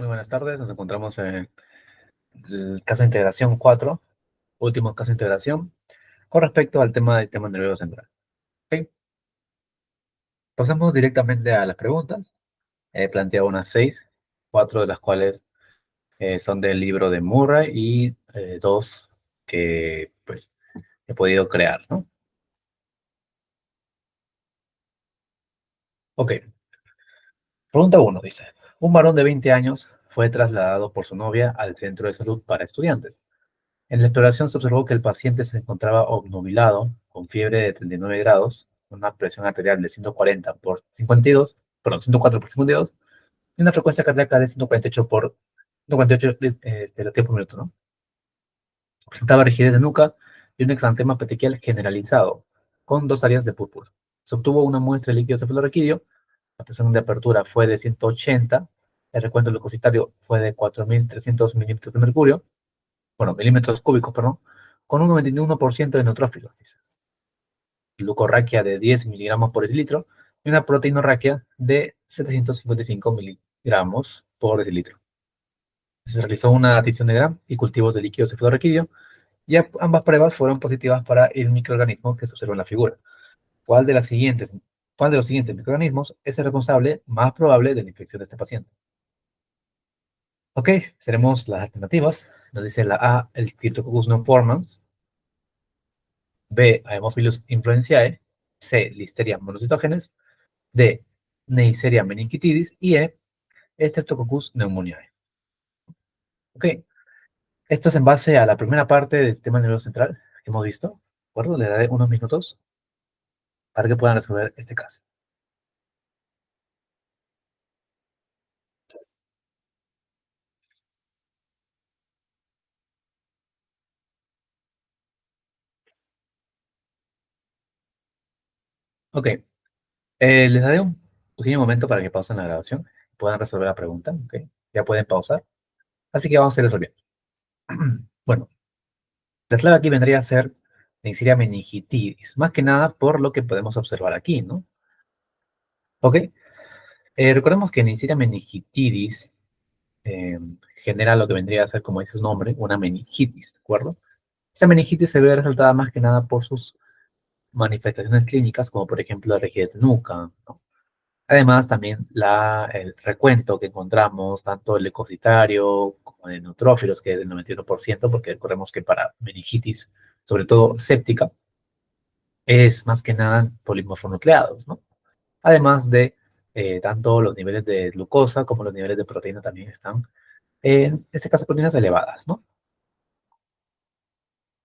Muy buenas tardes, nos encontramos en el caso de integración 4, último caso de integración, con respecto al tema del sistema nervioso central. ¿Ok? Pasamos directamente a las preguntas. He planteado unas 6, 4 de las cuales son del libro de Murray y 2 que pues he podido crear, ¿no? Ok, pregunta 1 dice, un varón de 20 años fue trasladado por su novia al centro de salud para estudiantes. En la exploración se observó que el paciente se encontraba obnubilado, con fiebre de 39 grados, una presión arterial de 140 por 52, perdón, 104 por 52, y una frecuencia cardíaca de 148 por 148 latidos por minuto, ¿no? Presentaba rigidez de nuca y un exantema petequial generalizado, con 2 áreas de púrpura. Se obtuvo una muestra de líquido cefalorraquídeo, la presión de apertura fue de 180, el recuento leucocitario fue de 4.300 milímetros de mercurio, bueno, milímetros cúbicos, perdón, con un 91% de neutrófilos, dice. Glucorraquia de 10 miligramos por decilitro y una proteinorraquia de 755 miligramos por decilitro. Se realizó una adición de Gram y cultivos de líquido cefalorraquídeo y ambas pruebas fueron positivas para el microorganismo que se observa en la figura. ¿Cuál de, las siguientes, ¿Cuál de los siguientes microorganismos es el responsable más probable de la infección de este paciente? Ok, tenemos las alternativas. Nos dice la A, el Cryptococcus neoformans, B, Haemophilus influenzae, C, Listeria monocytogenes, D, Neisseria meningitis y E, Streptococcus pneumoniae. Ok, esto es en base a la primera parte del sistema nervioso central que hemos visto. ¿De acuerdo? Le daré unos minutos para que puedan resolver este caso. Ok, les daré un pequeño momento para que pausen la grabación y puedan resolver la pregunta. Ok, ya pueden pausar. Así que vamos a ir resolviendo. Bueno, la clave aquí vendría a ser Neisseria meningitis, más que nada por lo que podemos observar aquí, ¿no? Ok, recordemos que Neisseria meningitis eh, genera lo que vendría a ser, como dice su nombre, una meningitis, ¿de acuerdo? Esta meningitis se ve resaltada más que nada por sus manifestaciones clínicas, como por ejemplo la rigidez de nuca, ¿no? Además, también el recuento que encontramos, tanto el leucocitario como el neutrófilos, que es del 91%, porque recordemos que para meningitis, sobre todo séptica, es más que nada polimorfonucleados, ¿no? Además de tanto los niveles de glucosa como los niveles de proteína también están, en este caso, proteínas elevadas, ¿no?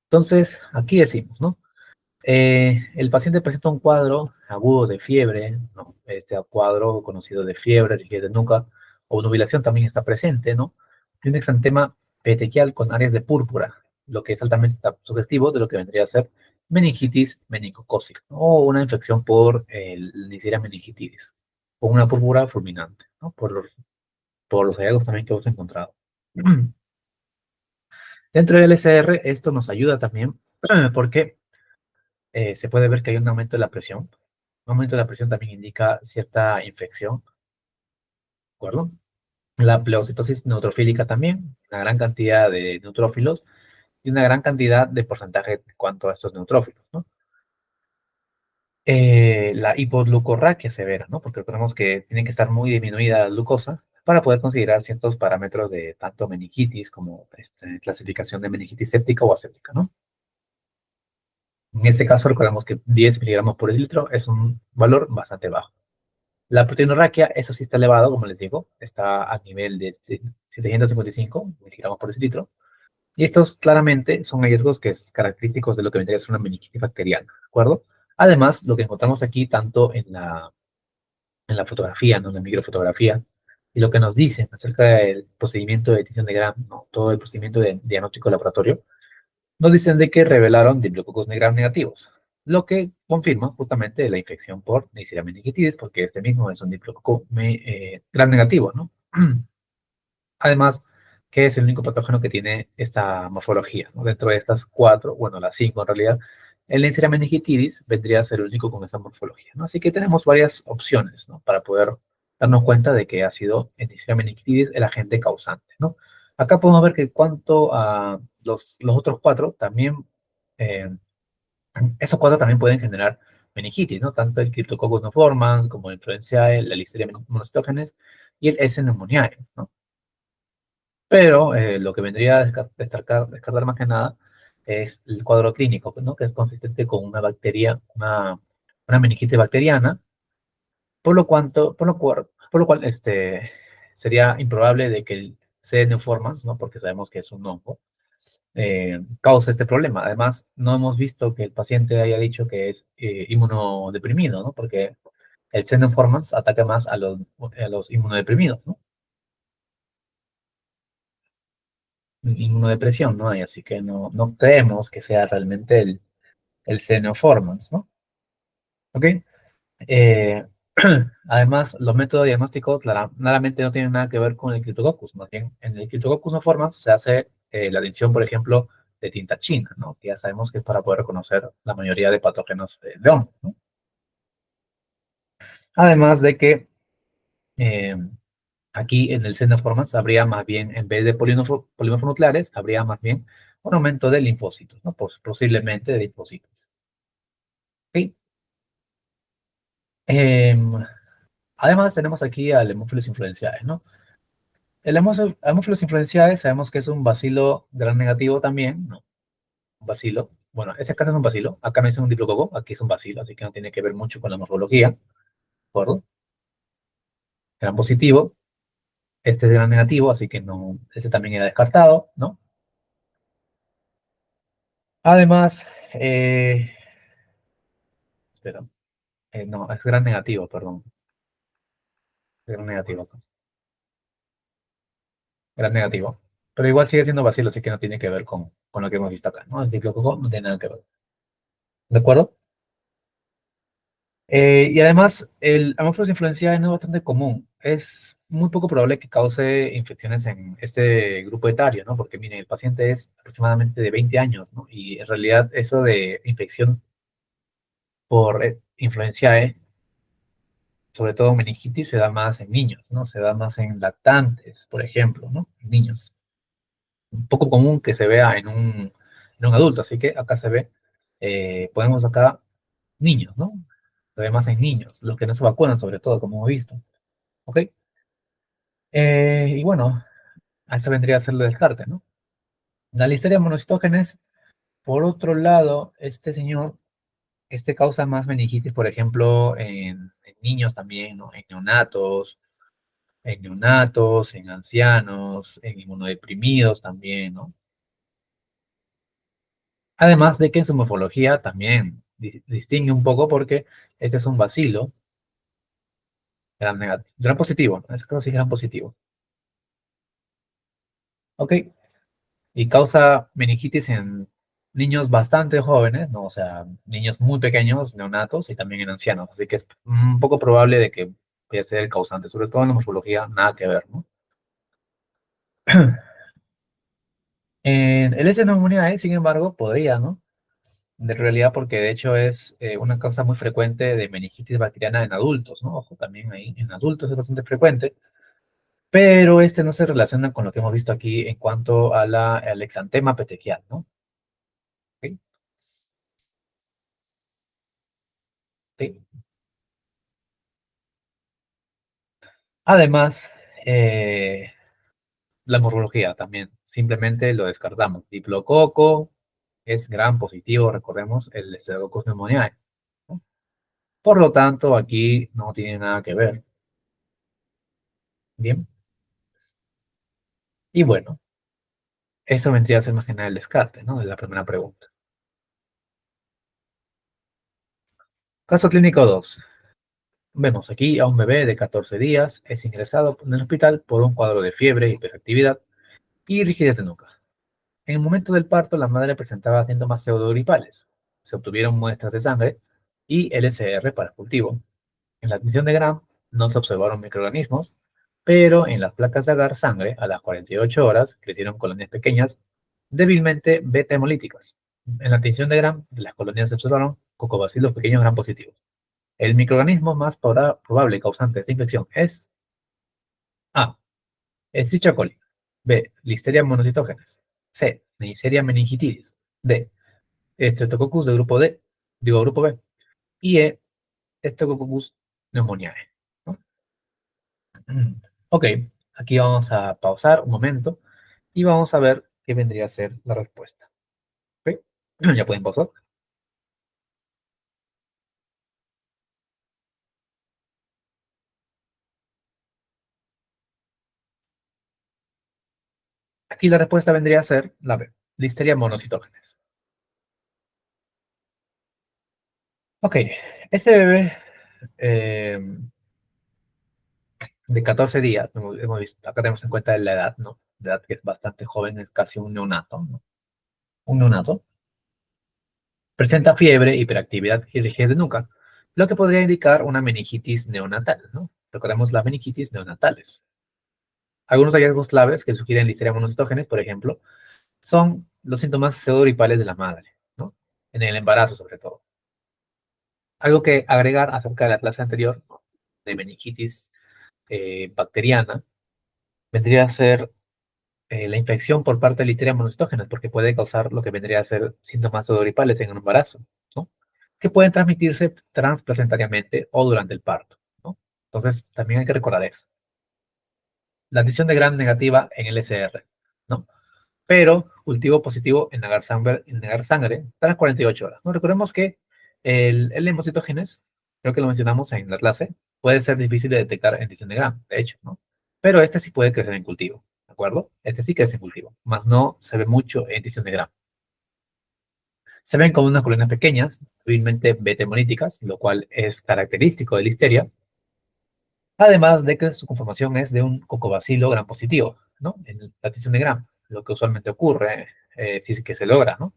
Entonces, aquí decimos, ¿no? El paciente presenta un cuadro agudo de fiebre, ¿no? Este cuadro conocido de fiebre, rigidez de nuca, o nubilación también está presente, ¿no? Tiene un exantema petequial con áreas de púrpura, lo que es altamente sugestivo de lo que vendría a ser meningitis meningocócica, ¿no? O una infección por el Neisseria meningitis, o una púrpura fulminante, ¿no? Por los hallazgos también que hemos encontrado. Dentro del SR, esto nos ayuda también porque se puede ver que hay un aumento de la presión. Un aumento de la presión también indica cierta infección, ¿de acuerdo? La pleocitosis neutrofílica también, una gran cantidad de neutrófilos y una gran cantidad de porcentaje en cuanto a estos neutrófilos, ¿no? La hipoglucorraquia severa, ¿no? Porque recordemos que tiene que estar muy disminuida la glucosa para poder considerar ciertos parámetros de tanto meningitis como clasificación de meningitis séptica o aséptica, ¿no? En este caso, recordemos que 10 miligramos por decilitro es un valor bastante bajo. La proteinorraquia, eso sí está elevado, como les digo, está a nivel de 755 miligramos por decilitro. Y estos claramente son hallazgos que es característicos de lo que vendría a ser una meningitis bacteriana, ¿de acuerdo? Además, lo que encontramos aquí, tanto en la fotografía, ¿no? En la microfotografía, y lo que nos dicen acerca del procedimiento de detección de Gram, ¿no? Todo el procedimiento de diagnóstico laboratorio, nos dicen de que revelaron diplococos gram negativos, lo que confirma justamente la infección por Neisseria meningitis, porque este mismo es un diplococo gram negativo, ¿no? Además, que es el único patógeno que tiene esta morfología, ¿no? Dentro de estas 4, bueno, las 5 en realidad, el Neisseria meningitis vendría a ser el único con esta morfología, ¿no? Así que tenemos varias opciones, ¿no? Para poder darnos cuenta de que ha sido Neisseria meningitis el agente causante, ¿no? Acá podemos ver que cuanto a los otros cuatro, también, eh, esos cuatro también pueden generar meningitis, ¿no? Tanto el Cryptococcus neoformans como el Influenzae, la Listeria monocytogenes y el S. pneumoniae, ¿no? Pero lo que vendría a descartar más que nada es el cuadro clínico, ¿no? Que es consistente con una bacteria, una meningitis bacteriana, por lo cual sería improbable de que el C. neoformans, ¿no? Porque sabemos que es un hongo, cause este problema. Además, no hemos visto que el paciente haya dicho que es inmunodeprimido, ¿no? Porque el C. neoformans ataca más a los inmunodeprimidos, ¿no? Inmunodepresión no hay, así que no creemos que sea realmente el C. neoformans, ¿no? ¿Ok? Eh, Además, los métodos diagnósticos claramente no tienen nada que ver con el Cryptococcus. Más bien, en el Cryptococcus neoformans se hace la adición, por ejemplo, de tinta china, ¿no? Que ya sabemos que es para poder reconocer la mayoría de patógenos de hongos, ¿no? Además de que eh, aquí en el C. neoformans habría más bien, en vez de polímorfos nucleares, habría más bien un aumento de linfocitos, ¿no? Posiblemente de linfocitos. ¿Ok? Em, Además, tenemos aquí al Haemophilus influenzae, ¿no? El Haemophilus influenzae sabemos que es un bacilo gran negativo también, ¿no? Un bacilo. Bueno, ese acá no es un bacilo, acá no es un diplococo, aquí es un bacilo, así que no tiene que ver mucho con la morfología, ¿de acuerdo? Gran positivo, este es gran negativo, así que no, este también era descartado, ¿no? Además, espera, no, es gran negativo, perdón, gran negativo acá, gran negativo. Pero igual sigue siendo bacilo, así que no tiene que ver con lo que hemos visto acá, ¿no? El diplococo no tiene nada que ver, ¿de acuerdo? Y además, el Haemophilus influenzae no es bastante común. Es muy poco probable que cause infecciones en este grupo etario, ¿no? Porque, miren, el paciente es aproximadamente de 20 años, ¿no? Y en realidad eso de infección por influenzae, sobre todo meningitis, se da más en niños, ¿no? Se da más en lactantes, por ejemplo, ¿no? En niños. Un poco común que se vea en un adulto, así que acá se ve, podemos acá niños, ¿no? Se ve más en niños, los que no se vacunan sobre todo, como hemos visto. ¿Ok? Y bueno, a eso vendría a ser el descarte, ¿no? La Listeria monocytogenes, por otro lado, este señor, este causa más meningitis, por ejemplo, en niños también, ¿no? En ancianos, en inmunodeprimidos también, ¿no? Además de que en su morfología también distingue un poco porque este es un bacilo, gran negativo, gran positivo, ¿no? En este caso sí gran positivo. ¿Ok? Y causa meningitis en niños bastante jóvenes, ¿no? O sea, niños muy pequeños, neonatos y también en ancianos. Así que es un poco probable de que vaya a ser el causante, sobre todo en la morfología, nada que ver, ¿no? En el S. pneumoniae, sin embargo, podría, ¿no? De realidad, porque de hecho es una causa muy frecuente de meningitis bacteriana en adultos, ¿no? Ojo, también ahí en adultos es bastante frecuente, pero este no se relaciona con lo que hemos visto aquí en cuanto a al exantema petequial, ¿no? ¿Ok? ¿Ok? Además, eh, la morfología también, simplemente lo descartamos. Diplococo es gran positivo, recordemos, el Staphylococcus pneumoniae, ¿no? Por lo tanto, aquí no tiene nada que ver. Bien, y bueno, eso vendría a ser más que nada el descarte, ¿no? De la primera pregunta. Caso clínico 2. Vemos aquí a un bebé de 14 días, es ingresado en el hospital por un cuadro de fiebre, hiperactividad y rigidez de nuca. En el momento del parto, la madre presentaba síntomas pseudogripales. Se obtuvieron muestras de sangre y LSR para cultivo. En la admisión de Gram no se observaron microorganismos, pero en las placas de agar sangre, a las 48 horas, crecieron colonias pequeñas, débilmente beta hemolíticas. En la tinción de Gram, las colonias se observaron cocobacilos pequeños gram positivos. El microorganismo más probable causante de esta infección es A. Escherichia coli. B. Listeria monocytogenes. C. Neisseria meningitidis. D. Streptococcus de grupo D, digo grupo B. Y E. Streptococcus pneumoniae, ¿no? Ok, aquí vamos a pausar un momento y vamos a ver qué vendría a ser la respuesta. ¿Ok? Ya pueden pausar. Aquí la respuesta vendría a ser la B. Listeria monocytogenes. Ok, este bebé eh, de 14 días, hemos visto, acá tenemos en cuenta la edad, ¿no? La edad que es bastante joven, es casi un neonato, ¿no? Un neonato. Presenta fiebre, hiperactividad y rigidez de nuca, lo que podría indicar una meningitis neonatal, ¿no? Recordemos las meningitis neonatales. Algunos hallazgos claves que sugieren listeria monocytogenes, por ejemplo, son los síntomas pseudogripales de la madre, ¿no? En el embarazo, sobre todo. Algo que agregar acerca de la clase anterior, ¿no? De meningitis bacteriana, vendría a ser la infección por parte de Listeria monocytogenes, porque puede causar lo que vendría a ser síntomas pseudogripales en un embarazo, ¿no? Que pueden transmitirse transplacentariamente o durante el parto, ¿no? Entonces, también hay que recordar eso. La adición de Gram negativa en LSR, ¿no? Pero cultivo positivo en negar sangre tras 48 horas, ¿no? Recordemos que el hemocitógenes, creo que lo mencionamos en la clase, puede ser difícil de detectar en adición de Gram, de hecho, ¿no? Pero este sí puede crecer en cultivo, ¿de acuerdo? Este sí crece en cultivo, más no se ve mucho en adición de Gram. Se ven como unas colonias pequeñas, hábilmente beta-hemolíticas, lo cual es característico de Listeria, además de que su conformación es de un cocobacilo gram positivo, ¿no? En la adición de Gram, lo que usualmente ocurre, si es que se logra, ¿no?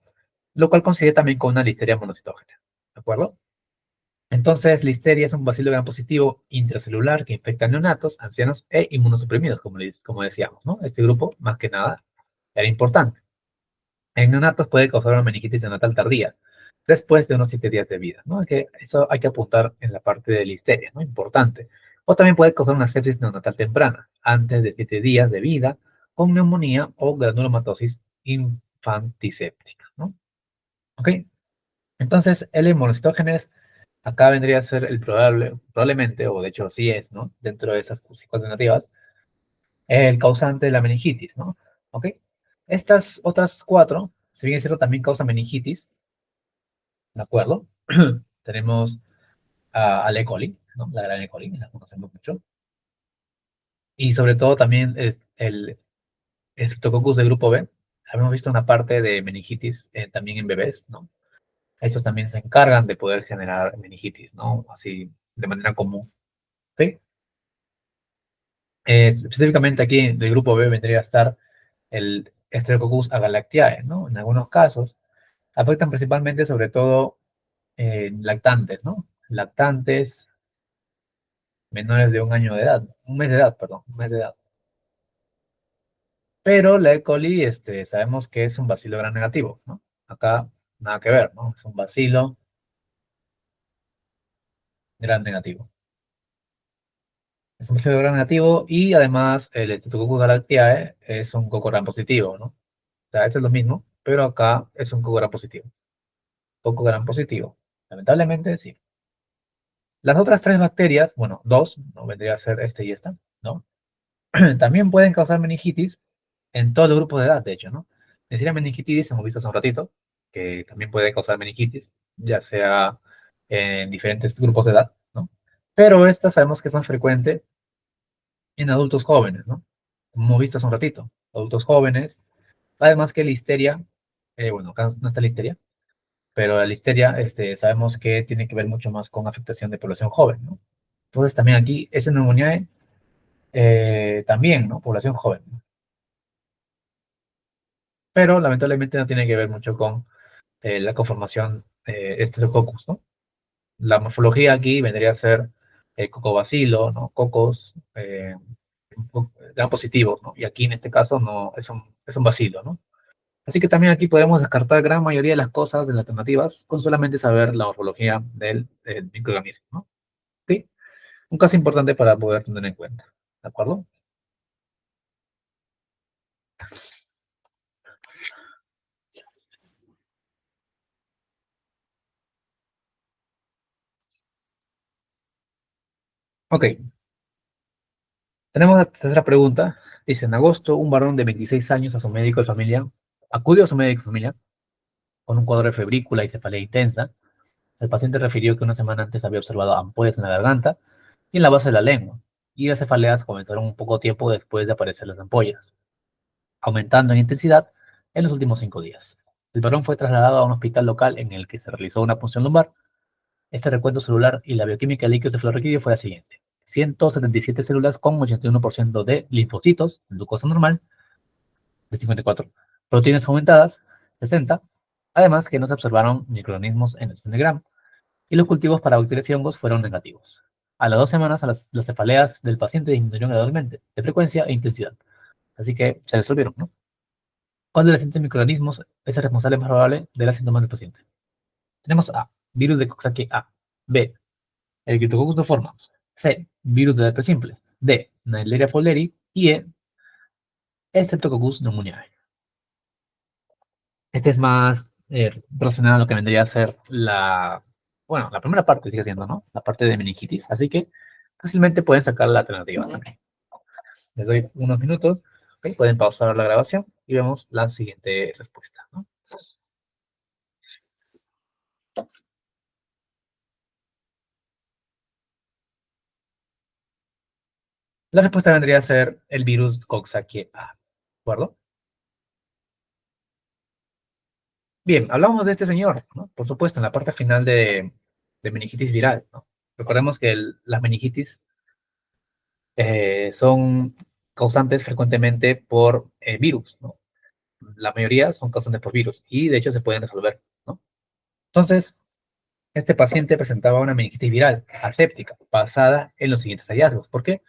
Lo cual coincide también con una Listeria monocitógena, ¿de acuerdo? Entonces, Listeria es un bacilo gram positivo intracelular que infecta a neonatos, ancianos e inmunosuprimidos, como decíamos, ¿no? Este grupo, más que nada, era importante. En neonatos puede causar una meningitis neonatal tardía, después de unos 7 días de vida, ¿no? Eso hay que apuntar en la parte de listeria, ¿no? Importante. O también puede causar una sepsis neonatal temprana, antes de 7 días de vida, con neumonía o granulomatosis infantiséptica, ¿no? ¿Ok? Entonces, el inmunocitógenes acá vendría a ser probablemente, o de hecho sí es, ¿no? Dentro de esas psicoalternativas, el causante de la meningitis, ¿no? ¿Ok? Estas otras cuatro, si bien es cierto, también causan meningitis, ¿de acuerdo? Tenemos al E. coli, ¿no? La gran E. coli, la conocemos mucho. Y sobre todo también es el Streptococcus de grupo B. Habíamos visto una parte de meningitis también en bebés, ¿no? Estos también se encargan de poder generar meningitis, ¿no? Así de manera común. ¿Ok? Específicamente aquí del grupo B vendría a estar el Streptococcus agalactiae, ¿no? En algunos casos afectan principalmente, sobre todo, lactantes, ¿no? Lactantes menores de un año de edad, un mes de edad, perdón, un mes de edad. Pero la E. coli, sabemos que es un bacilo gram negativo, ¿no? Acá nada que ver, ¿no? Es un bacilo gram negativo. Es un bacilo gram negativo y además el Streptococcus galactiae es un coco gram positivo, ¿no? O sea, esto es lo mismo, pero acá es un coco gram positivo. Coco gram positivo. Lamentablemente, sí. Las otras tres bacterias, bueno, dos, no vendría a ser este y esta, ¿no? También pueden causar meningitis en todos los grupos de edad, de hecho, ¿no? Decir meningitis, hemos visto hace un ratito, que también puede causar meningitis, ya sea en diferentes grupos de edad, ¿no? Pero esta sabemos que es más frecuente en adultos jóvenes, ¿no? Como hemos visto hace un ratito, adultos jóvenes, además que la histeria, bueno, acá no está la histeria, pero la listeria, sabemos que tiene que ver mucho más con afectación de población joven, ¿no? Entonces también aquí, ese neumonía también, ¿no? Población joven, ¿no? Pero lamentablemente no tiene que ver mucho con la conformación Staphylococcus, ¿no? La morfología aquí vendría a ser cocobacilo, ¿no? Cocos gram positivos, ¿no? Y aquí en este caso no, es un bacilo, ¿no? Así que también aquí podemos descartar gran mayoría de las cosas de las alternativas con solamente saber la morfología del microorganismo, ¿no? ¿Ok? Un caso importante para poder tener en cuenta, ¿de acuerdo? Ok, tenemos la tercera pregunta. Dice, en agosto, un varón de 26 años a su médico de familia, acudió a su médico de familia con un cuadro de febrícula y cefalea intensa. El paciente refirió que una semana antes había observado ampollas en la garganta y en la base de la lengua, y las cefaleas comenzaron un poco tiempo después de aparecer las ampollas, aumentando en intensidad en los últimos 5 días. El varón fue trasladado a un hospital local en el que se realizó una punción lumbar. Este recuento celular y la bioquímica de líquidos de fluorrequillo fue la siguiente: 177 células con 81% de linfocitos, glucosa normal, de 54, proteínas aumentadas, 60, además que no se observaron microorganismos en el sangre, y los cultivos para bacterias y hongos fueron negativos. A las 2 semanas, las cefaleas del paciente disminuyeron gradualmente, de frecuencia e intensidad, así que se resolvieron, ¿no? ¿Cuál de los siguientes microorganismos es el responsable más probable de los síntomas del paciente? Tenemos A, virus de Coxsackie A; B, el Cryptococcus deformans; C, virus de herpes simple; D, Naillonia fowleri; y E, Streptococcus pneumoniae. Este es más relacionado a lo que vendría a ser bueno, la primera parte sigue siendo, ¿no? La parte de meningitis, así que fácilmente pueden sacar la alternativa también. Les doy unos minutos, ¿ok? Pueden pausar la grabación y vemos la siguiente respuesta, ¿no? La respuesta vendría a ser el virus Coxsackie A, ¿de acuerdo? Bien, hablamos de este señor, ¿no? Por supuesto, en la parte final de meningitis viral, ¿no? Recordemos que las meningitis son causantes frecuentemente por virus, ¿no? La mayoría son causantes por virus y de hecho se pueden resolver, ¿no? Entonces, este paciente presentaba una meningitis viral aséptica basada en los siguientes hallazgos. ¿Por qué?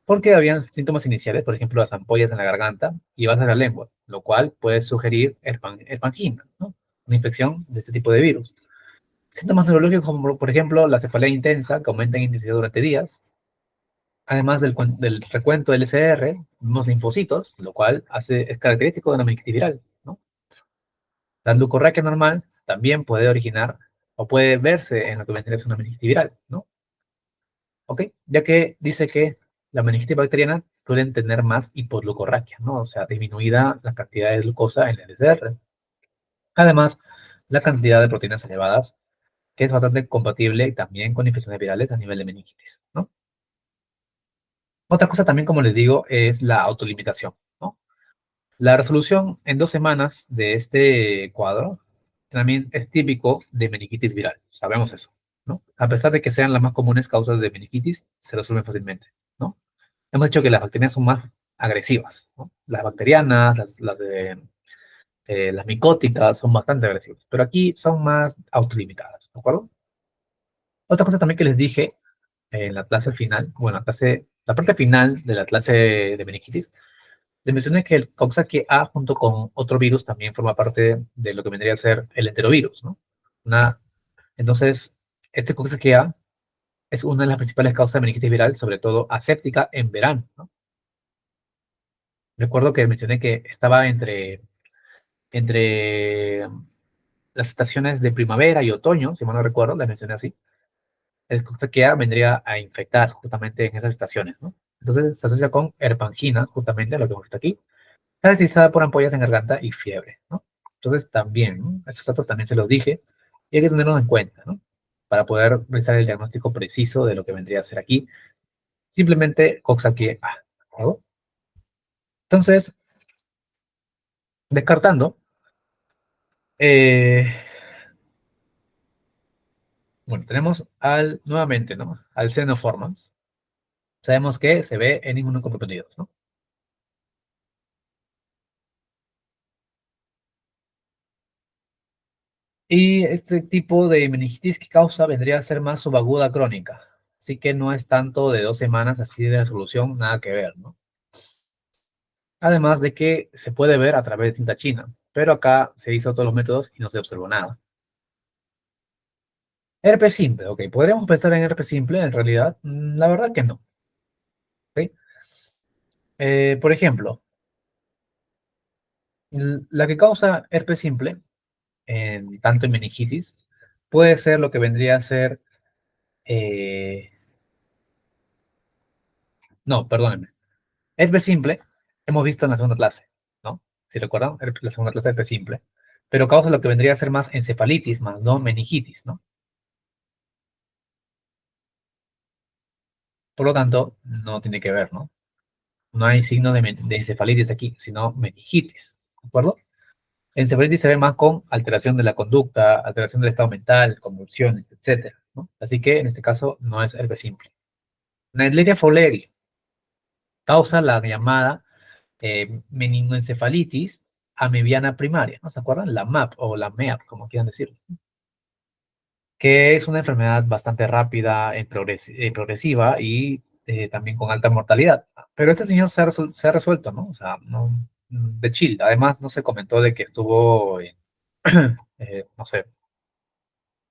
Porque habían síntomas iniciales, por ejemplo, las ampollas en la garganta y bases de la lengua, lo cual puede sugerir herpangina, ¿no? Una infección de este tipo de virus. Síntomas neurológicos como, por ejemplo, la cefalea intensa, que aumenta en intensidad durante días, además del recuento del SR, vemos linfocitos, lo cual es característico de una meningitis viral, ¿no? La leucorraquia normal también puede originar o puede verse en lo que vendría a ser una meningitis viral, ¿no? ¿Ok? Ya que dice que la meningitis bacteriana suelen tener más hipoglucorraquia, ¿no? O sea, disminuida la cantidad de glucosa en el SR. Además, la cantidad de proteínas elevadas, que es bastante compatible también con infecciones virales a nivel de meningitis, ¿no? Otra cosa también, como les digo, es la autolimitación, ¿no? La resolución en 2 semanas de este cuadro también es típico de meningitis viral, sabemos eso, ¿no? A pesar de que sean las más comunes causas de meningitis, se resuelven fácilmente, ¿no? Hemos dicho que las bacterias son más agresivas, ¿no? Las bacterianas, las micóticas son bastante agresivas, pero aquí son más autolimitadas, ¿de acuerdo? Otra cosa también que les dije en la clase final, bueno, la parte final de la clase de meningitis, les mencioné que el Coxsackie A junto con otro virus también forma parte de lo que vendría a ser el enterovirus, ¿no? Una, entonces, este Coxsackie A es una de las principales causas de meningitis viral, sobre todo aséptica en verano, ¿no? Recuerdo que mencioné que estaba entre las estaciones de primavera y otoño, si mal no recuerdo, las mencioné así. El Coxsackie A vendría a infectar justamente en esas estaciones, ¿no? Entonces se asocia con herpangina, justamente lo que hemos visto aquí, caracterizada por ampollas en garganta y fiebre, ¿no? Entonces también, ¿no? Estos datos también se los dije y hay que tenerlos en cuenta, ¿no? Para poder realizar el diagnóstico preciso de lo que vendría a ser aquí, simplemente Coxsackie A, ¿no? Entonces, descartando, eh, bueno, tenemos nuevamente, ¿no? Al Xenoformans. Sabemos que se ve en inmunocomprometidos, ¿no? Y este tipo de meningitis que causa vendría a ser más subaguda crónica. Así que no es tanto de 2 semanas así de resolución, nada que ver, ¿no? Además de que se puede ver a través de tinta china. pero acá se hizo todos los métodos y no se observó nada. Herpes simple, ok. ¿Podríamos pensar en herpes simple en realidad? La verdad que no. ¿Ok? Por ejemplo, la que causa herpes simple, tanto en meningitis, puede ser lo que vendría a ser, eh, no, perdónenme, herpes simple, hemos visto en la segunda clase, ¿no? Si recuerdan, la segunda clase de herpes simple, pero causa lo que vendría a ser más encefalitis, más no meningitis, ¿no? Por lo tanto, no tiene que ver, ¿no? No hay signos de encefalitis aquí, sino meningitis, ¿de acuerdo? Encefalitis se ve más con alteración de la conducta, alteración del estado mental, convulsiones, etcétera, ¿no? Así que en este caso no es herpes simple. Neisseria fowleri causa la llamada meningoencefalitis amebiana primaria, ¿no se acuerdan? La MAP o la MEAP, como quieran decirlo, que es una enfermedad bastante rápida, progresiva y también con alta mortalidad. Pero este señor se ha resuelto, ¿no? O sea, no, de chill. Además, no se comentó de que estuvo, no sé,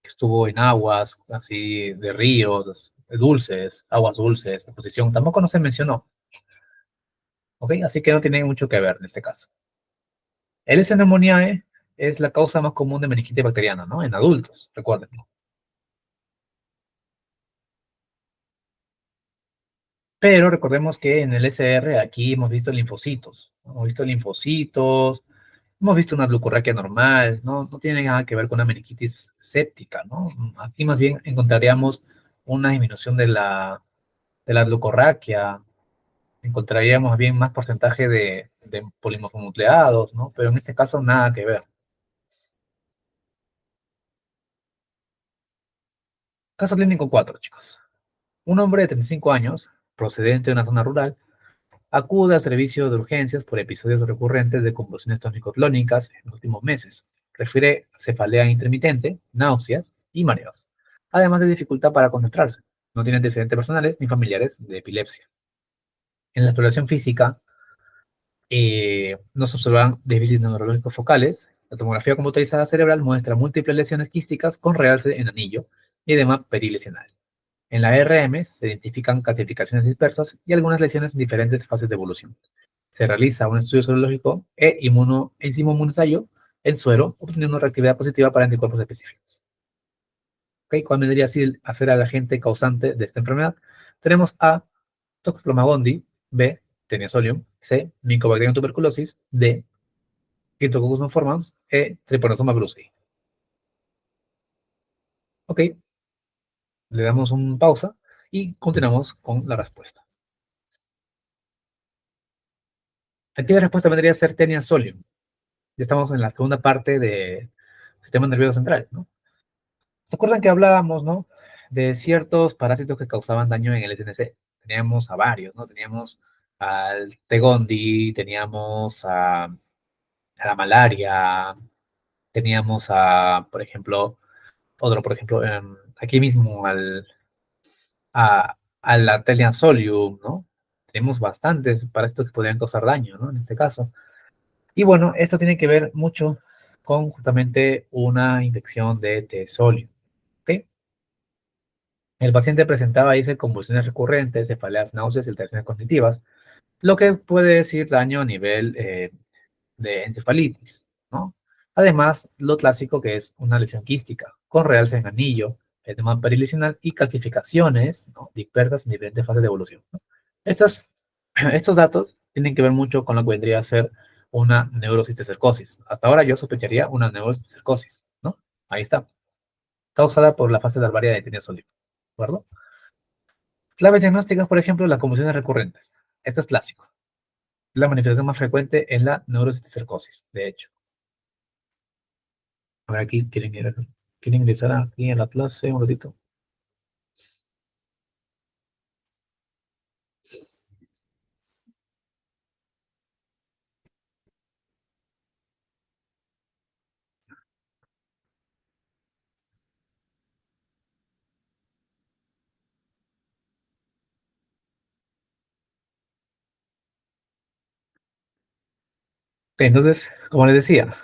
que estuvo en aguas así de ríos, dulces, aguas dulces, en posición. Tampoco no se mencionó, ¿ok? Así que no tiene mucho que ver en este caso. El S. pneumoniae es la causa más común de meningitis bacteriana, ¿no? En adultos, recuerden. Pero recordemos que en el SR aquí hemos visto linfocitos, ¿no? Hemos visto linfocitos, hemos visto una glucorraquia normal, ¿no? No tiene nada que ver con una meningitis séptica, ¿no? Aquí más bien encontraríamos una disminución de la glucorraquia, encontraríamos bien más porcentaje de polimorfonucleados, ¿no? Pero en este caso nada que ver. Caso clínico 4, chicos. Un hombre de 35 años, procedente de una zona rural, acude al servicio de urgencias por episodios recurrentes de convulsiones tónico-clónicas en los últimos meses. Refiere cefalea intermitente, náuseas y mareos, además de dificultad para concentrarse. No tiene antecedentes personales ni familiares de epilepsia. En la exploración física, no se observan déficits neurológicos focales. La tomografía computarizada cerebral muestra múltiples lesiones quísticas con realce en anillo y edema perilesional. En la RM se identifican calcificaciones dispersas y algunas lesiones en diferentes fases de evolución. Se realiza un estudio serológico inmunoensayo en suero, obteniendo una reactividad positiva para anticuerpos específicos. ¿Okay? ¿Cuál vendría a ser el agente causante de esta enfermedad? Tenemos A, Toxoplasma gondii, B, Teniasolium, C, Mycobacterium tuberculosis, D, Cryptococcus conformans, E, Trypanosoma brucei. Ok, le damos un pausa y continuamos con la respuesta. Aquí la respuesta vendría a ser Teniasolium. Ya estamos en la segunda parte del sistema nervioso central, ¿no? ¿Recuerdan que hablábamos, ¿no? De ciertos parásitos que causaban daño en el SNC? Teníamos a varios, ¿no? Teníamos al T. gondii, teníamos a la malaria, teníamos a, por ejemplo, otro, por ejemplo, aquí mismo a la Solium, ¿no? Tenemos bastantes parásitos que podrían causar daño, ¿no? En este caso. Y bueno, esto tiene que ver mucho con justamente una infección de T. solium, ¿ok? El paciente presentaba, dice, convulsiones recurrentes, cefaleas, náuseas y alteraciones cognitivas, lo que puede decir daño a nivel de encefalitis, ¿no? Además, lo clásico que es una lesión quística, con realce en anillo, edema perilesional y calcificaciones, ¿no? Dispersas en diferentes fases de evolución, ¿no? Estas, estos datos tienen que ver mucho con lo que vendría a ser una neurocisticercosis. Hasta ahora yo sospecharía una neurocisticercosis, ¿no? Ahí está, causada por la fase larvaria de tinea sólida, ¿de acuerdo? Claves diagnósticas, por ejemplo, las convulsiones recurrentes. Esto es clásico. La manifestación más frecuente en la neurocisticercosis, de hecho. A ver, aquí quieren ingresar aquí en la clase un ratito. Ok, entonces, como les decía,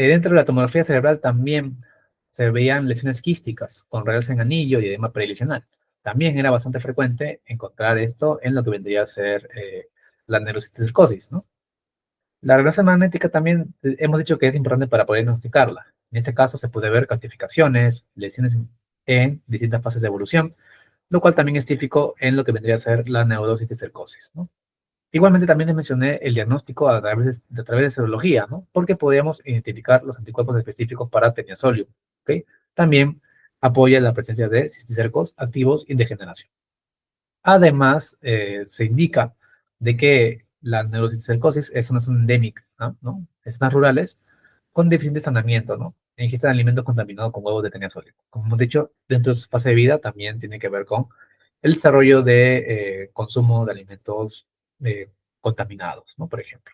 Dentro de la tomografía cerebral también se veían lesiones quísticas con realce en anillo y edema preliminal. También era bastante frecuente encontrar esto en lo que vendría a ser la neurocisticercosis, ¿no? La resonancia magnética también hemos dicho que es importante para poder diagnosticarla. En este caso se puede ver calcificaciones, lesiones en distintas fases de evolución, lo cual también es típico en lo que vendría a ser la neurocisticercosis, ¿no? Igualmente también les mencioné el diagnóstico a través de serología, ¿no? Porque podíamos identificar los anticuerpos específicos para teniasolium, ¿ok? También apoya la presencia de cisticercos activos y degeneración. Además, se indica de que la neurocisticercosis es una zona endémica, ¿no? En zonas rurales con déficit de saneamiento, ¿no? E ingesta de alimentos contaminados con huevos de teniasolium. Como hemos dicho, dentro de su fase de vida también tiene que ver con el desarrollo de consumo de alimentos eh, contaminados, ¿no? Por ejemplo.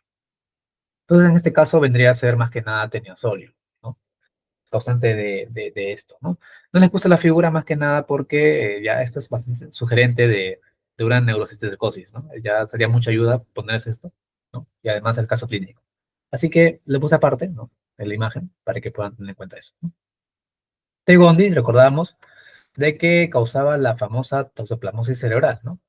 Entonces, en este caso vendría a ser más que nada teniasolium, ¿no? Causante de esto, ¿no? No les puse la figura más que nada porque ya esto es bastante sugerente de una neurocisticercosis, ¿no? Ya sería mucha ayuda ponerles esto, ¿no? Y además el caso clínico. Así que le puse aparte, ¿no? En la imagen para que puedan tener en cuenta eso, ¿no? Ted Bundy, recordamos, de que causaba la famosa toxoplasmosis cerebral, ¿no?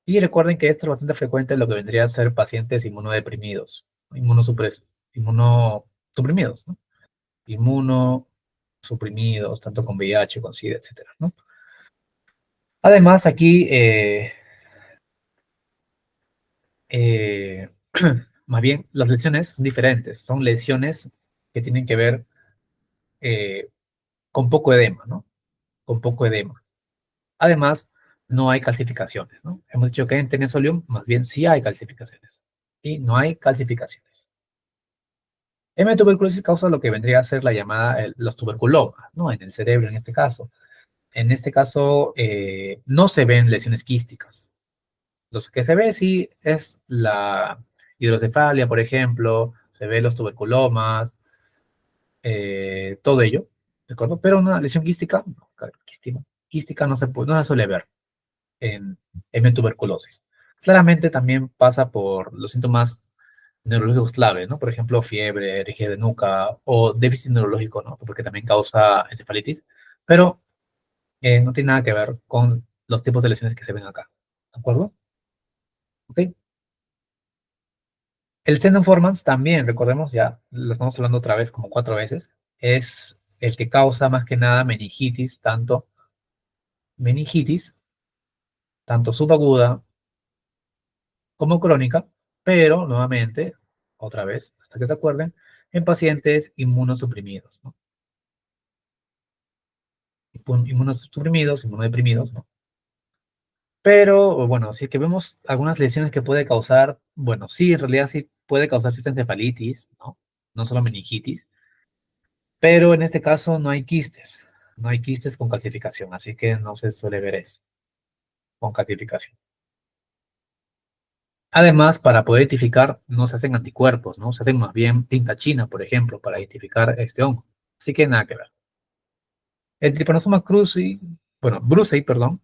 Y recuerden que esto es bastante frecuente en lo que vendría a ser pacientes inmunodeprimidos, inmunosuprimidos, ¿no? Inmunosuprimidos, tanto con VIH, con SIDA, etcétera, ¿no? Además, aquí, eh, más bien, las lesiones son diferentes, son lesiones que tienen que ver eh, con poco edema, ¿no? Con poco edema. Además, no hay calcificaciones, ¿no? Hemos dicho que en tenesolium, más bien sí hay calcificaciones. Y no hay calcificaciones. Tuberculosis causa lo que vendría a ser la llamada, los tuberculomas, ¿no? En el cerebro, en este caso. En este caso, no se ven lesiones quísticas. Lo que se ve sí es la hidrocefalia, por ejemplo, se ve los tuberculomas, todo ello, ¿de acuerdo? Pero una lesión quística, no, quística no se suele ver en tuberculosis. Claramente también pasa por los síntomas neurológicos clave, ¿no? Por ejemplo, fiebre, rigidez de nuca o déficit neurológico, ¿no? Porque también causa encefalitis, pero no tiene nada que ver con los tipos de lesiones que se ven acá, ¿de acuerdo? ¿Ok? El Xenoformans también, recordemos ya, lo estamos hablando otra vez como 4 veces, es el que causa más que nada meningitis, tanto subaguda como crónica, pero nuevamente, otra vez, hasta que se acuerden, en pacientes inmunosuprimidos, ¿no? Inmunosuprimidos, inmunodeprimidos, ¿no? Pero, bueno, si es que vemos algunas lesiones que puede causar, bueno, sí, en realidad sí puede causar cierta encefalitis, ¿no? No solo meningitis, pero en este caso no hay quistes con calcificación, así que no se suele ver eso, con calcificación. Además, para poder identificar, no se hacen anticuerpos, ¿no? Se hacen más bien tinta china, por ejemplo, para identificar este hongo. Así que nada que ver. El Trypanosoma cruzi, bueno, brucei, perdón,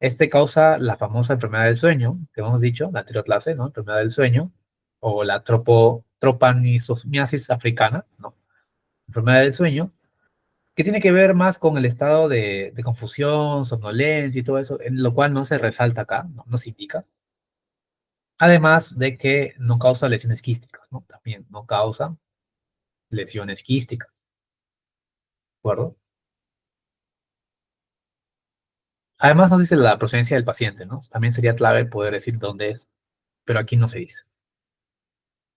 este causa la famosa enfermedad del sueño, que hemos dicho, la anterior clase, ¿no? Enfermedad del sueño, o la tropanisomiasis africana, ¿no? Enfermedad del sueño, que tiene que ver más con el estado de confusión, somnolencia y todo eso, en lo cual no se resalta acá, no se indica. Además de que no causa lesiones quísticas, ¿no? También no causa lesiones quísticas, ¿de acuerdo? Además nos dice la procedencia del paciente, ¿no? También sería clave poder decir dónde es, pero aquí no se dice,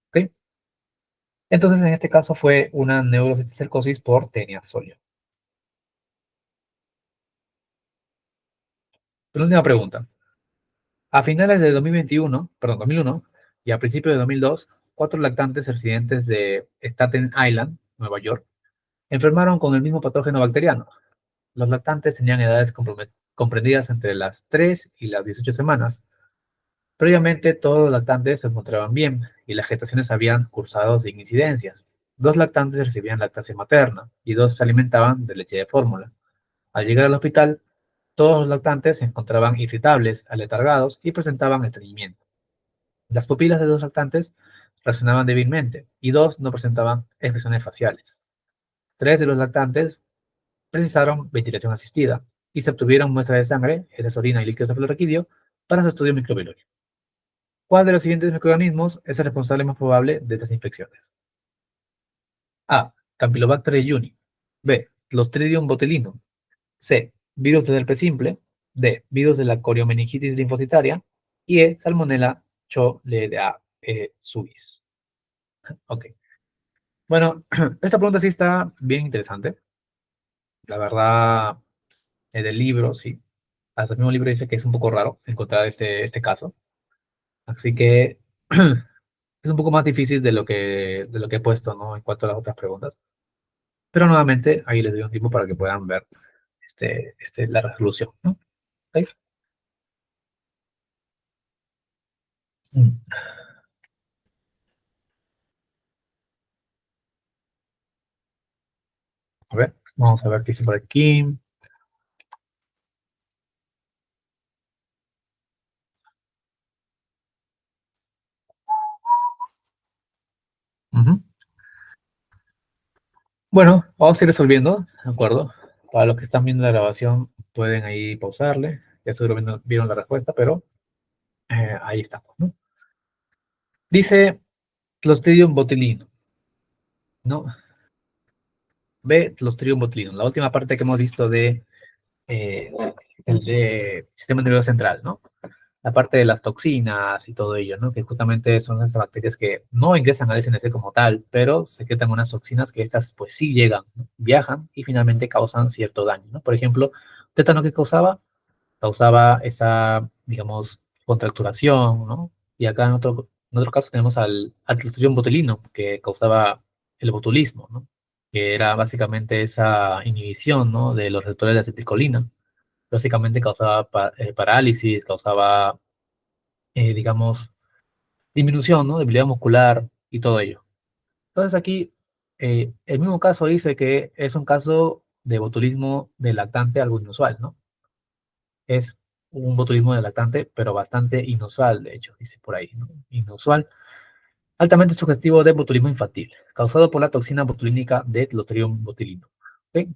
¿ok? Entonces, en este caso fue una neurocisticercosis por tenia sólida. Última pregunta. A finales de 2001, y a principios de 2002, 4 lactantes residentes de Staten Island, Nueva York, enfermaron con el mismo patógeno bacteriano. Los lactantes tenían edades comprendidas entre las 3 y las 18 semanas. Previamente, todos los lactantes se encontraban bien y las gestaciones habían cursado sin incidencias. 2 lactantes recibían lactancia materna y 2 se alimentaban de leche de fórmula. Al llegar al hospital, todos los lactantes se encontraban irritables, aletargados y presentaban estreñimiento. Las pupilas de 2 lactantes reaccionaban débilmente y 2 no presentaban expresiones faciales. 3 de los lactantes precisaron ventilación asistida y se obtuvieron muestras de sangre, heces, orina y líquidos cefalorraquídeo para su estudio microbiológico. ¿Cuál de los siguientes microorganismos es el responsable más probable de estas infecciones? A. Campylobacter jejuni. B. Clostridium botulinum. C. Virus del herpes simple. D. Virus de la coriomeningitis linfocitaria. Y E. Salmonella suis. Ok. Bueno, esta pregunta sí está bien interesante. La verdad, del libro, sí. Hasta el mismo libro dice que es un poco raro encontrar este caso. Así que es un poco más difícil de lo que he puesto, ¿no? En cuanto a las otras preguntas. Pero nuevamente, ahí les doy un tiempo para que puedan ver la resolución, ¿no? ¿Ok? Mm. A ver, vamos a ver qué dice por aquí. Ujú. Bueno, vamos a ir resolviendo, ¿de acuerdo? Para los que están viendo la grabación, pueden ahí pausarle. Ya seguro vieron la respuesta, pero ahí estamos, ¿no? Dice Clostridium botulinum, ¿no? B, Clostridium botulinum. La última parte que hemos visto eh, el de sistema nervioso central, ¿no? La parte de las toxinas y todo ello, ¿no? Que justamente son esas bacterias que no ingresan al SNC como tal, pero secretan unas toxinas que estas pues sí llegan, ¿no? Viajan y finalmente causan cierto daño, ¿no? Por ejemplo, tétano que causaba esa, digamos, contracturación, ¿no? Y acá en otro caso tenemos al Clostridium botulinum, que causaba el botulismo, ¿no? Que era básicamente esa inhibición, ¿no? De los receptores de acetilcolina. Básicamente causaba parálisis, causaba, digamos, disminución, ¿no? Debilidad muscular y todo ello. Entonces aquí, el mismo caso dice que es un caso de botulismo de lactante algo inusual, ¿no? Es un botulismo de lactante, pero bastante inusual, de hecho, dice por ahí, ¿no? Inusual, altamente sugestivo de botulismo infantil, causado por la toxina botulínica de Clostridium botulinum. ¿Ok?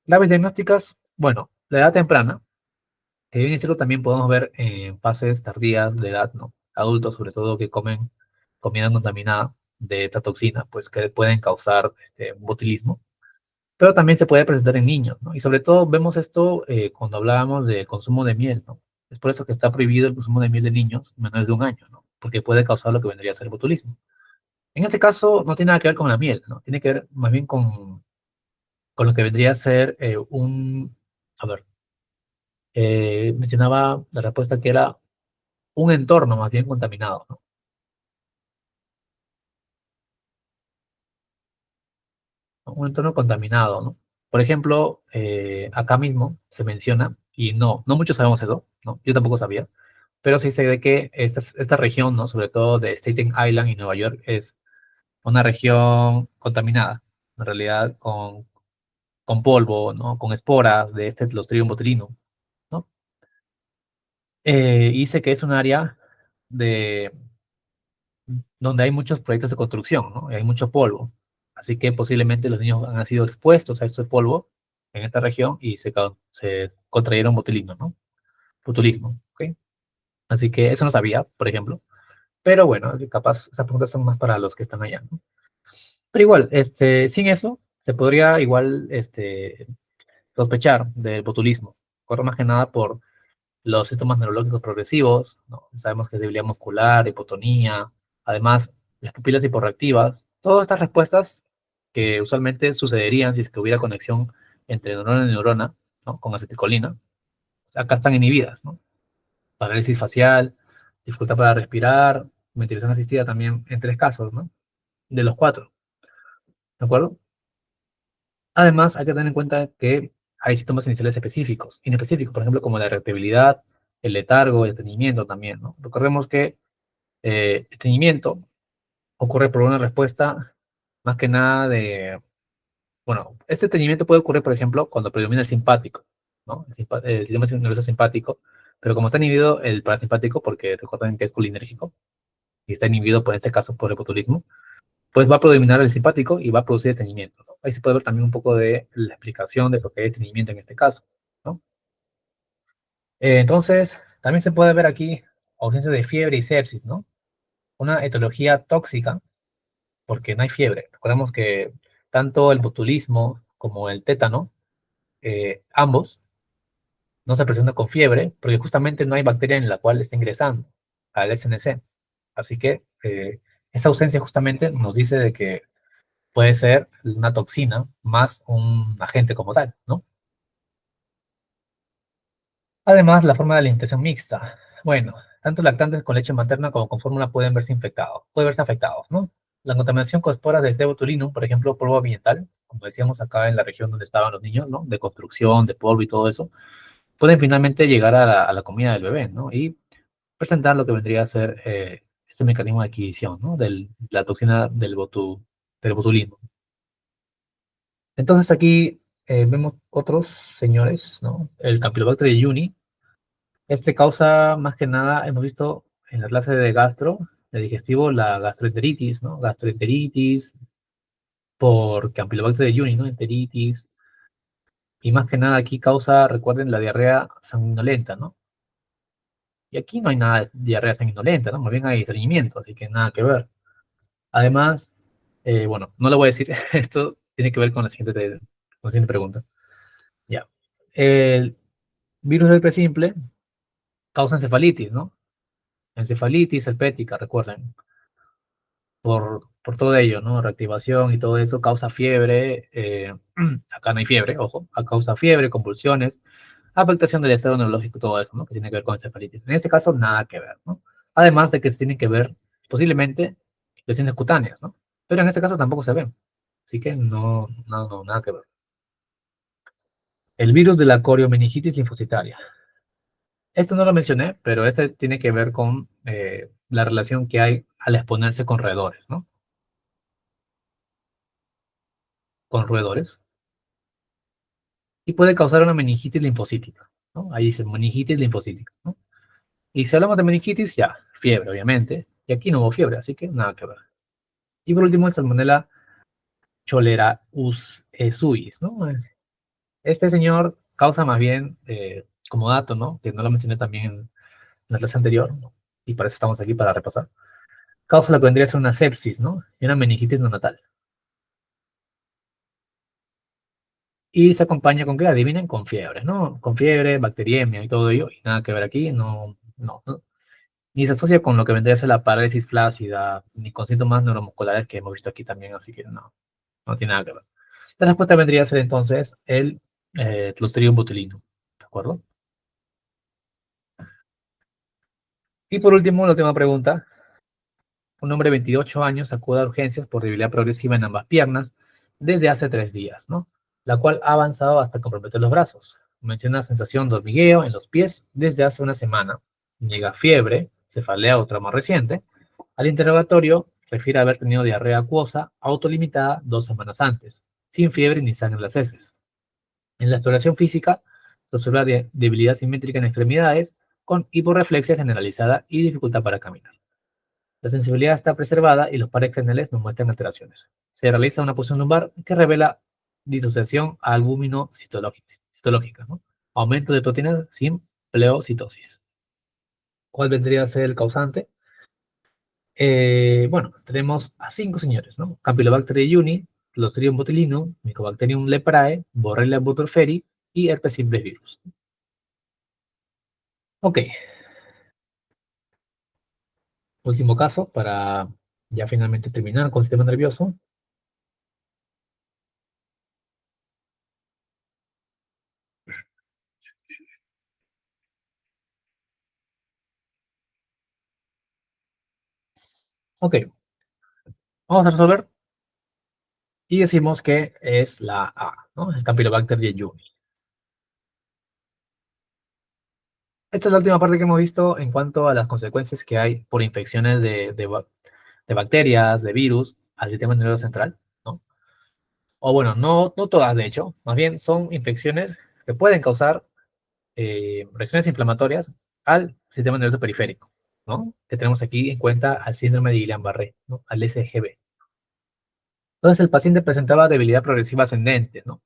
Claves diagnósticas, bueno, la edad temprana, que bien es cierto, también podemos ver en fases tardías de edad, ¿no? Adultos, sobre todo, que comen comida contaminada de esta toxina, pues que pueden causar botulismo, pero también se puede presentar en niños, ¿no? Y sobre todo vemos esto cuando hablábamos del consumo de miel, ¿no? Es por eso que está prohibido el consumo de miel de niños menores de un año, ¿no? Porque puede causar lo que vendría a ser botulismo. En este caso no tiene nada que ver con la miel, ¿no? Tiene que ver más bien con lo que vendría a ser a ver, mencionaba la respuesta que era un entorno más bien contaminado, ¿no? Un entorno contaminado, ¿no? Por ejemplo, acá mismo se menciona, y no muchos sabemos eso, ¿no? Yo tampoco sabía, pero se dice de que esta región, ¿no? Sobre todo de Staten Island y Nueva York, es una región contaminada, en realidad con polvo, ¿no? Con esporas de este Clostridium botulinum, ¿no? Y dice que es un área de, donde hay muchos proyectos de construcción, ¿no? Y hay mucho polvo. Así que posiblemente los niños han sido expuestos a este polvo en esta región y se contrayeron botulismo, ¿no? Botulismo, ¿ok? Así que eso no sabía, por ejemplo. Pero bueno, capaz esas preguntas son más para los que están allá, ¿no? Pero igual, sin eso, se podría igual sospechar del botulismo. Corre más que nada por los síntomas neurológicos progresivos, ¿no? Sabemos que es debilidad muscular, hipotonía, además las pupilas hiporreactivas, todas estas respuestas que usualmente sucederían si es que hubiera conexión entre neurona y neurona, ¿no? Con acetilcolina, acá están inhibidas, ¿no? Parálisis facial, dificultad para respirar, ventilación asistida también en 3 casos, ¿no? De los 4, ¿de acuerdo? Además, hay que tener en cuenta que hay síntomas iniciales inespecíficos, por ejemplo, como la irritabilidad, el letargo, el estreñimiento también, ¿no? Recordemos que el estreñimiento ocurre por una respuesta más que nada bueno, este estreñimiento puede ocurrir, por ejemplo, cuando predomina el simpático, ¿no? El sistema nervioso simpático, pero como está inhibido el parasimpático, porque recuerden que es colinérgico, y está inhibido por este caso por el botulismo, pues va a predominar el simpático y va a producir estreñimiento, ¿no? Ahí se puede ver también un poco de la explicación de por qué hay estreñimiento en este caso, ¿no? Entonces, también se puede ver aquí ausencia de fiebre y sepsis, ¿no? Una etiología tóxica, porque no hay fiebre. Recordemos que tanto el botulismo como el tétano, ambos no se presentan con fiebre, porque justamente no hay bacteria en la cual está ingresando al SNC. Así que esa ausencia justamente nos dice de que puede ser una toxina más un agente como tal, ¿no? Además, la forma de alimentación mixta. Bueno, tanto lactantes con leche materna como con fórmula pueden verse afectados, ¿no? La contaminación con esporas de botulinum, por ejemplo, polvo ambiental, como decíamos acá en la región donde estaban los niños, ¿no? De construcción, de polvo y todo eso, pueden finalmente llegar a la comida del bebé, ¿no? Y presentar lo que vendría a ser este mecanismo de adquisición, ¿no? De la toxina del botulismo. Entonces aquí vemos otros señores, ¿no? El Campylobacter jejuni. Este causa más que nada, hemos visto en la clase de gastro, de digestivo, la gastroenteritis, ¿no? Gastroenteritis por Campylobacter jejuni, ¿no? Enteritis. Y más que nada aquí causa, recuerden, la diarrea sanguinolenta, ¿no? Y aquí no hay nada de diarrea sanguinolenta, ¿no? Más bien hay estreñimiento, así que nada que ver. Además, bueno, no le voy a decir, esto tiene que ver con con la siguiente pregunta. Ya. El virus del simple causa encefalitis, ¿no? Encefalitis herpética, recuerden, por todo ello, ¿no? Reactivación y todo eso causa fiebre, acá no hay fiebre, ojo, causa fiebre, convulsiones, afectación del estado neurológico, todo eso, ¿no? Que tiene que ver con encefalitis. En este caso, nada que ver, ¿no? Además de que se tienen que ver posiblemente lesiones cutáneas, ¿no? Pero en este caso tampoco se ven. Así que no, nada que ver. El virus de la coriomeningitis linfocitaria. Esto no lo mencioné, pero este tiene que ver con la relación que hay al exponerse con roedores, ¿no? Con roedores. Y puede causar una meningitis linfocítica, ¿no? Ahí dice meningitis linfocítica, ¿no? Y si hablamos de meningitis, ya, fiebre, obviamente. Y aquí no hubo fiebre, así que nada que ver. Y por último, el Salmonella cholerae-suis, ¿no? Este señor causa más bien, como dato, ¿no? Que no lo mencioné también en la clase anterior, ¿no? Y para eso estamos aquí para repasar. Causa lo que vendría a ser una sepsis, ¿no? Y una meningitis neonatal. Y se acompaña con qué, adivinen, con fiebre, ¿no? Con fiebre, bacteriemia y todo ello, y nada que ver aquí, no. Ni se asocia con lo que vendría a ser la parálisis flácida, ni con síntomas neuromusculares que hemos visto aquí también, así que no tiene nada que ver. La respuesta vendría a ser entonces el Clostridium botulinum, ¿de acuerdo? Y por último, la última pregunta. Un hombre de 28 años acude a urgencias por debilidad progresiva en ambas piernas desde hace 3 días, ¿no? La cual ha avanzado hasta comprometer los brazos. Menciona sensación de hormigueo en los pies desde hace una semana. Niega fiebre, cefalea o trauma reciente. Al interrogatorio, refiere haber tenido diarrea acuosa autolimitada 2 semanas antes, sin fiebre ni sangre en las heces. En la exploración física, se observa debilidad simétrica en extremidades, con hiporreflexia generalizada y dificultad para caminar. La sensibilidad está preservada y los pares craneales no muestran alteraciones. Se realiza una punción lumbar que revela disociación albúmino-citológica, ¿no? Aumento de proteínas sin pleocitosis. ¿Cuál vendría a ser el causante? Bueno, tenemos a 5 señores, ¿no? Campylobacter jejuni, Clostridium botulinum, Mycobacterium leprae, Borrelia burgdorferi y herpes simplex virus. Ok, último caso para ya finalmente terminar con el sistema nervioso. Ok, vamos a resolver y decimos que es la A, ¿no? El Campylobacter jejuni. Esta es la última parte que hemos visto en cuanto a las consecuencias que hay por infecciones de bacterias, de virus, al sistema nervioso central, ¿no? O bueno, no todas de hecho, más bien son infecciones que pueden causar reacciones inflamatorias al sistema nervioso periférico. ¿no? Que tenemos aquí en cuenta al síndrome de Guillain-Barré, ¿no? Al SGB. Entonces el paciente presentaba debilidad progresiva ascendente, ¿no?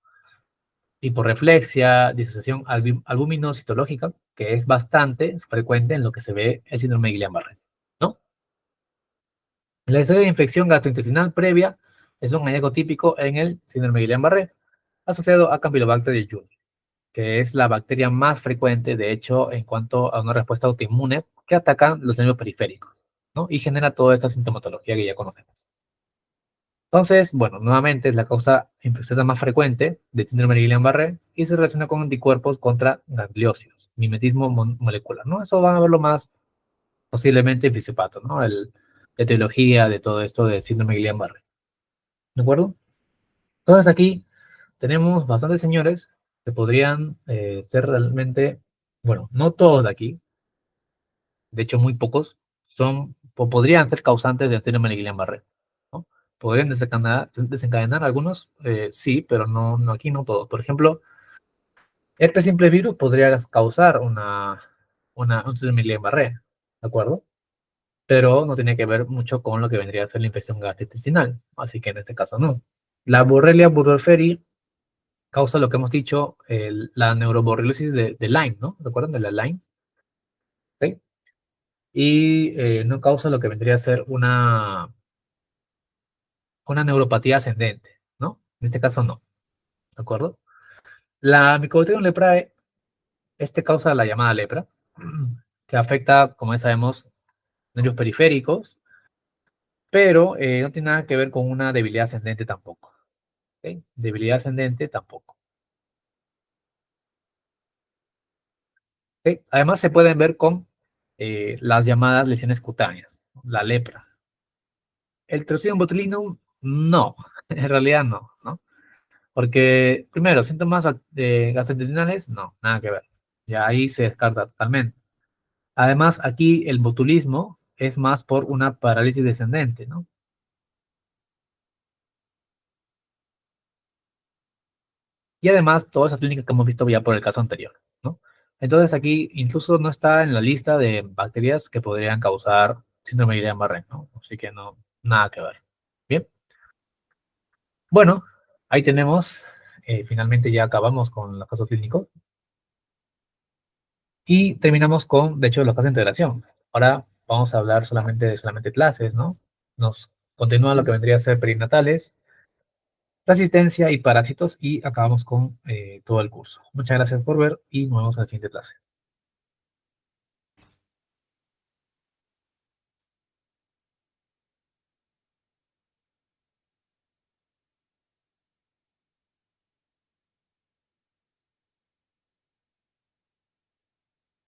Hiporreflexia, disociación albumino-citológica, que es bastante frecuente en lo que se ve el síndrome de Guillain-Barré, ¿no? La historia de infección gastrointestinal previa es un hallazgo típico en el síndrome de Guillain-Barré, asociado a Campylobacter jejuni, que es la bacteria más frecuente, de hecho, en cuanto a una respuesta autoinmune que ataca los nervios periféricos, ¿no? Y genera toda esta sintomatología que ya conocemos. Entonces, bueno, nuevamente es la causa infecciosa más frecuente del síndrome de Guillain-Barré y se relaciona con anticuerpos contra gangliósidos, mimetismo molecular, ¿no? Eso van a verlo más posiblemente en fisipato, ¿no? La etiología de todo esto del síndrome de Guillain-Barré, ¿de acuerdo? Entonces aquí tenemos bastantes señores que podrían ser realmente, bueno, no todos de aquí, de hecho muy pocos, podrían ser causantes del síndrome de Guillain-Barré, ¿no? Podrían desencadenar algunos, sí, pero no aquí, no todos. Por ejemplo, herpes simple virus podría causar un síndrome de Guillain-Barré, ¿de acuerdo? Pero no tiene que ver mucho con lo que vendría a ser la infección gastrointestinal, así que en este caso no. La Borrelia burgdorferi causa lo que hemos dicho, la neuroborreliosis de Lyme, ¿no? ¿Recuerdan de la Lyme? ¿Sí? Y no causa lo que vendría a ser una neuropatía ascendente, ¿no? En este caso no, ¿de acuerdo? La Mycobacterium leprae, causa la llamada lepra, que afecta, como ya sabemos, nervios periféricos, pero no tiene nada que ver con una debilidad ascendente tampoco, ¿ok? Debilidad ascendente tampoco, ¿ok? Además se pueden ver con las llamadas lesiones cutáneas, la lepra. El Clostridium botulinum, no, en realidad no, ¿no? Porque, primero, síntomas gastrointestinales, no, nada que ver. Ya ahí se descarta totalmente. Además, aquí el botulismo es más por una parálisis descendente, ¿no? Y además, toda esa clínica que hemos visto ya por el caso anterior, ¿no? Entonces aquí incluso no está en la lista de bacterias que podrían causar síndrome de Guillain-Barré, ¿no? Así que no, nada que ver. Bien, bueno, ahí tenemos, finalmente ya acabamos con los casos clínicos. Y terminamos con, de hecho, los casos de integración. Ahora vamos a hablar solamente clases, ¿no? Nos continúa lo que vendría a ser perinatales, resistencia y parásitos y acabamos con todo el curso. Muchas gracias por ver y nos vemos en la siguiente clase.